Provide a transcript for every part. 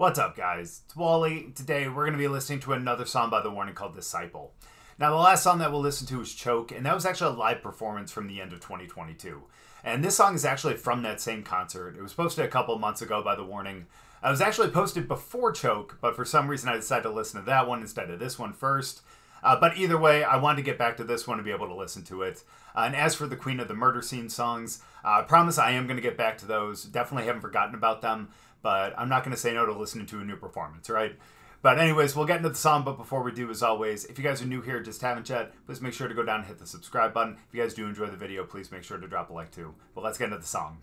What's up, guys? It's Wally. Today we're going to be listening to another song by The Warning called Disciple. Now, the last song that we'll listen to is Choke, and that was actually a live performance from the end of 2022. And this song is actually from that same concert. It was posted a couple months ago by The Warning. It was actually posted before Choke, but for some reason I decided to listen to that one instead of this one first. But either way, I wanted to get back to this one to be able to listen to it. And as for the Queen of the Murder Scene songs, I promise I am going to get back to those. Definitely haven't forgotten about them, but I'm not going to say no to listening to a new performance, right? But anyways, we'll get into the song, but before we do, as always, if you guys are new here, just haven't yet, please make sure to go down and hit the subscribe button. If you guys do enjoy the video, please make sure to drop a like too. But let's get into the song.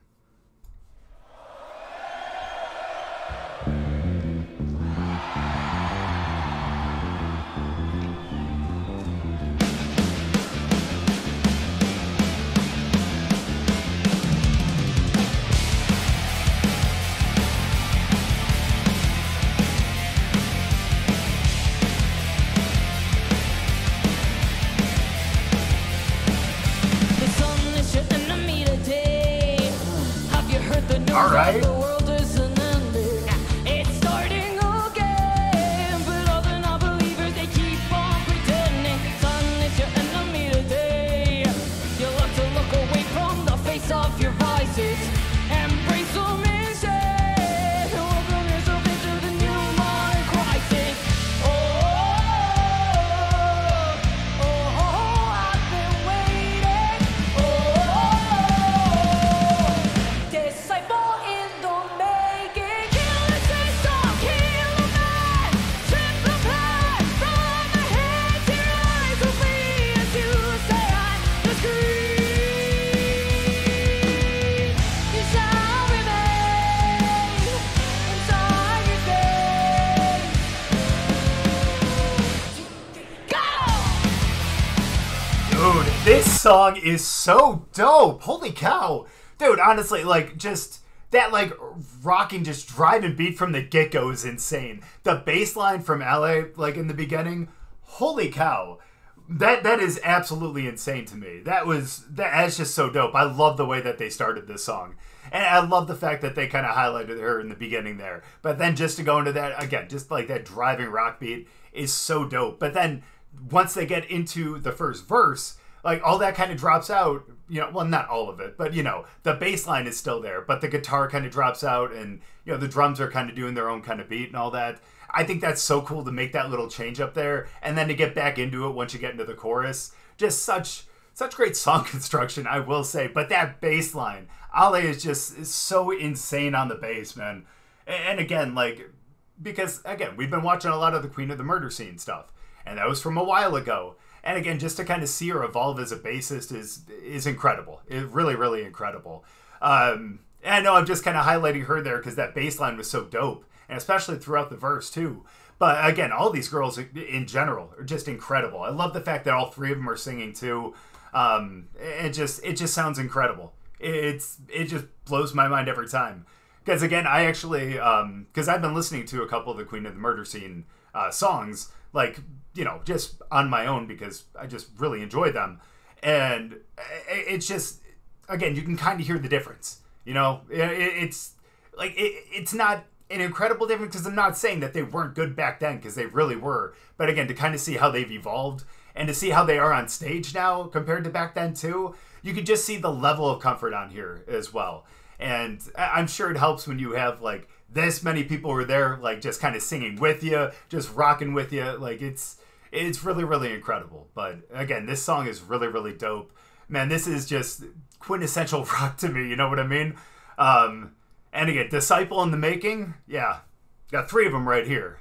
All right. It's starting again, but all the non-believers, they keep on pretending. Sun is your enemy today. You love to look away from the face of your vices. Embrace them instead. Welcome yourself into the new modern crisis. I've been waiting. Disciple. Dude, this song is so dope. Holy cow. Dude, honestly, like, just that, like, rocking, just driving beat from the get-go is insane. The bass line from LA, like, in the beginning, holy cow. That is absolutely insane to me. That's just so dope. I love the way that they started this song. And I love the fact that they kind of highlighted her in the beginning there. But then just to go into that, again, just like that driving rock beat is so dope. But then once they get into the first verse, like, all that kind of drops out, you know, well, not all of it, but, you know, the bass line is still there, but the guitar kind of drops out and, you know, the drums are kind of doing their own kind of beat and all that. I think that's so cool to make that little change up there and then to get back into it once you get into the chorus. Just such great song construction, I will say. But that bass line, Ale is so insane on the bass, man. And again, like, because, again, we've been watching a lot of the Queen of the Murder Scene stuff. And that was from a while ago. And again, just to kind of see her evolve as a bassist is incredible. It's really, really incredible. And I know I'm just kind of highlighting her there because that bass line was so dope. And especially throughout the verse, too. But again, all these girls in general are just incredible. I love the fact that all three of them are singing, too. It just sounds incredible. It just blows my mind every time. Because again, I actually, because I've been listening to a couple of the Queen of the Murder Scene songs, like, you know, just on my own because I just really enjoy them. And it's just, again, you can kind of hear the difference. You know, it's like, it's not an incredible difference because I'm not saying that they weren't good back then because they really were. But again, to kind of see how they've evolved and to see how they are on stage now compared to back then too, you can just see the level of comfort on here as well. And I'm sure it helps when you have like this many people were there, like just kind of singing with you, just rocking with you. Like it's really, really incredible. But again, this song is really, really dope. Man, this is just quintessential rock to me. You know what I mean? And again, Disciple in the Making. Yeah, got three of them right here.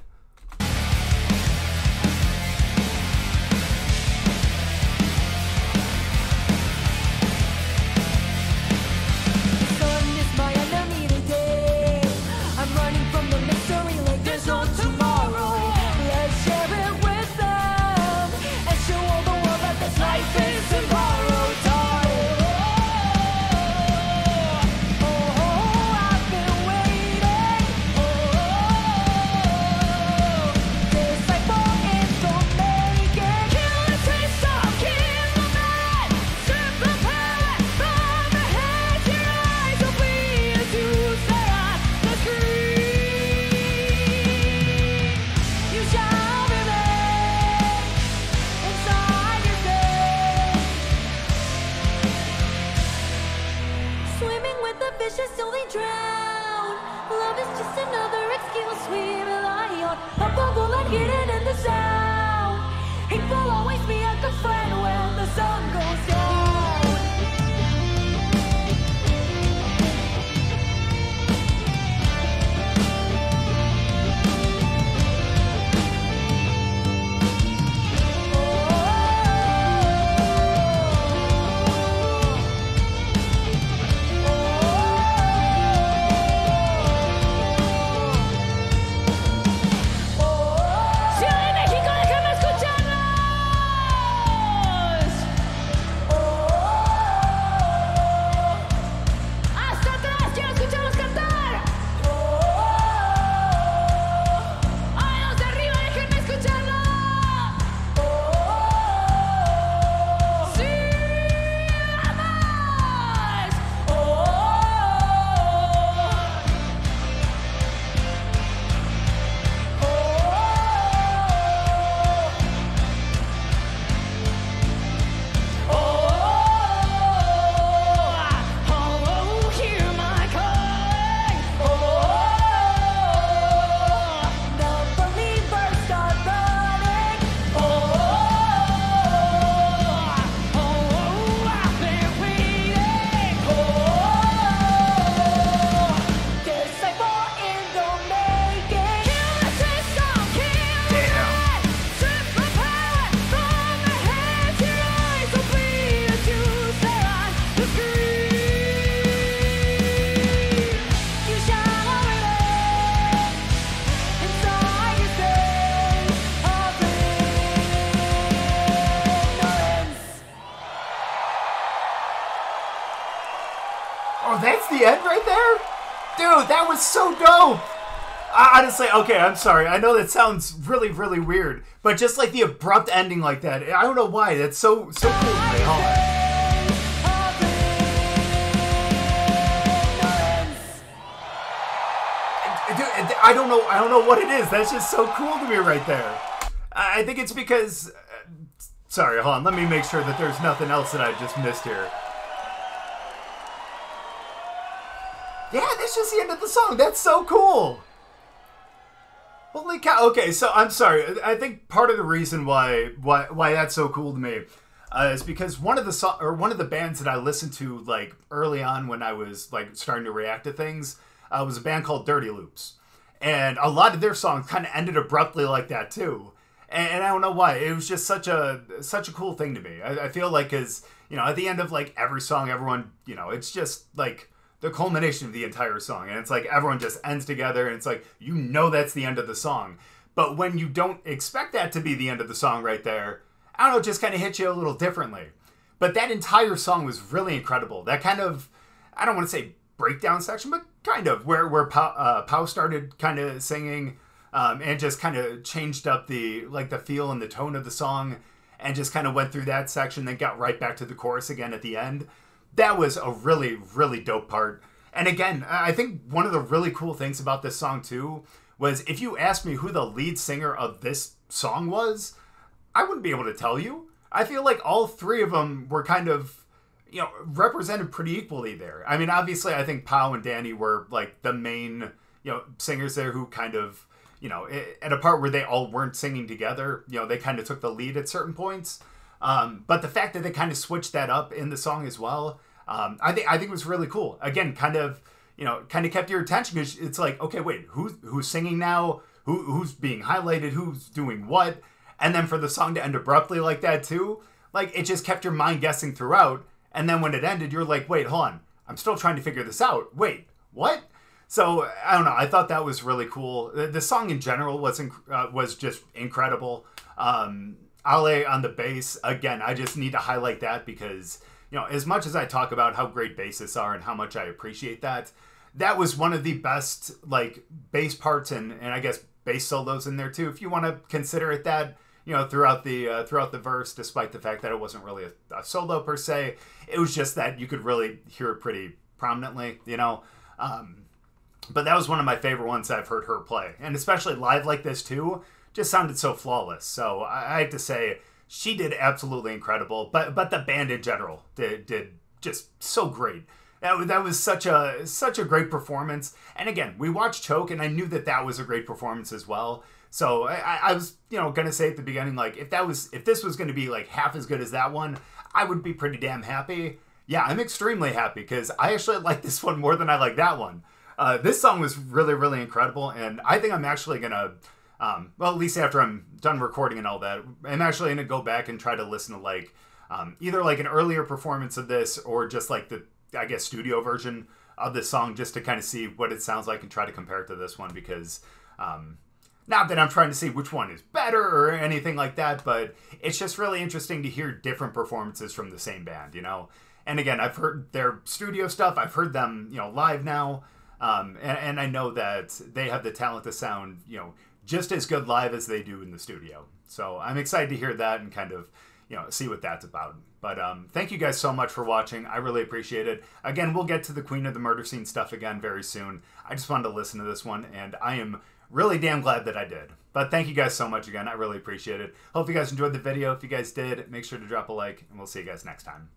voice we rely on, a bubble and hidden in the sound. He will always be a good friend when the sun goes down. Oh, that's the end right there? Dude, that was so dope! Honestly, okay, I'm sorry. I know that sounds really, really weird, but just like the abrupt ending like that, I don't know why. That's so cool to me. Hold on. Dude, I don't know what it is. That's just so cool to me right there. I think it's because... sorry, hold on. Let me make sure that there's nothing else that I just missed here. Yeah, that's just the end of the song. That's so cool. Holy cow. Okay, so I'm sorry. I think part of the reason why that's so cool to me is because one of the bands that I listened to like early on when I was like starting to react to things was a band called Dirty Loops, and a lot of their songs kind of ended abruptly like that too. And I don't know why. It was just such a cool thing to me. I feel like as you know, at the end of like every song, everyone it's just like the culmination of the entire song, and it's like everyone just ends together, and it's like that's the end of the song. But when you don't expect that to be the end of the song right there, I don't know, it just kind of hits you a little differently. But that entire song was really incredible. That kind of, I don't want to say breakdown section, but kind of where Pau started kind of singing, and just kind of changed up the feel and the tone of the song, and just kind of went through that section, then got right back to the chorus again at the end. That was a really, really dope part. And again, I think one of the really cool things about this song too was if you asked me who the lead singer of this song was, I wouldn't be able to tell you. I feel like all three of them were kind of, represented pretty equally there. I mean, obviously, I think Pau and Danny were like the main, singers there who kind of, at a part where they all weren't singing together, they kind of took the lead at certain points. But the fact that they kind of switched that up in the song as well, I think it was really cool. Again, kind of kept your attention because it's like, okay, wait, who's singing now? Who's being highlighted? Who's doing what? And then for the song to end abruptly like that too, like it just kept your mind guessing throughout. And then when it ended, you're like, wait, hold on, I'm still trying to figure this out. Wait, what? So I don't know. I thought that was really cool. The song in general was just incredible. Ale on the bass, again, I just need to highlight that because, as much as I talk about how great bassists are and how much I appreciate that, that was one of the best, like, bass parts and I guess bass solos in there too, if you want to consider it that, throughout the verse, despite the fact that it wasn't really a solo per se. It was just that you could really hear it pretty prominently, But that was one of my favorite ones I've heard her play. And especially live like this too, just sounded so flawless. So I have to say, she did absolutely incredible. But the band in general did just so great. That was such a great performance. And again, we watched Choke, and I knew that was a great performance as well. So I was, gonna say at the beginning, like, if this was gonna be like half as good as that one, I would be pretty damn happy. Yeah, I'm extremely happy because I actually like this one more than I like that one. This song was really, really incredible, and I think I'm actually gonna, well, at least after I'm done recording and all that, I'm actually gonna go back and try to listen to like either like an earlier performance of this or just like the, I guess, studio version of this song, just to kind of see what it sounds like and try to compare it to this one, because not that I'm trying to see which one is better or anything like that, but it's just really interesting to hear different performances from the same band, And again, I've heard their studio stuff. I've heard them, live now. And I know that they have the talent to sound, just as good live as they do in the studio. So I'm excited to hear that and kind of, see what that's about. But thank you guys so much for watching. I really appreciate it. Again, we'll get to the Queen of the Murder Scene stuff again very soon. I just wanted to listen to this one, and I am really damn glad that I did. But thank you guys so much again. I really appreciate it. Hope you guys enjoyed the video. If you guys did, make sure to drop a like, and we'll see you guys next time.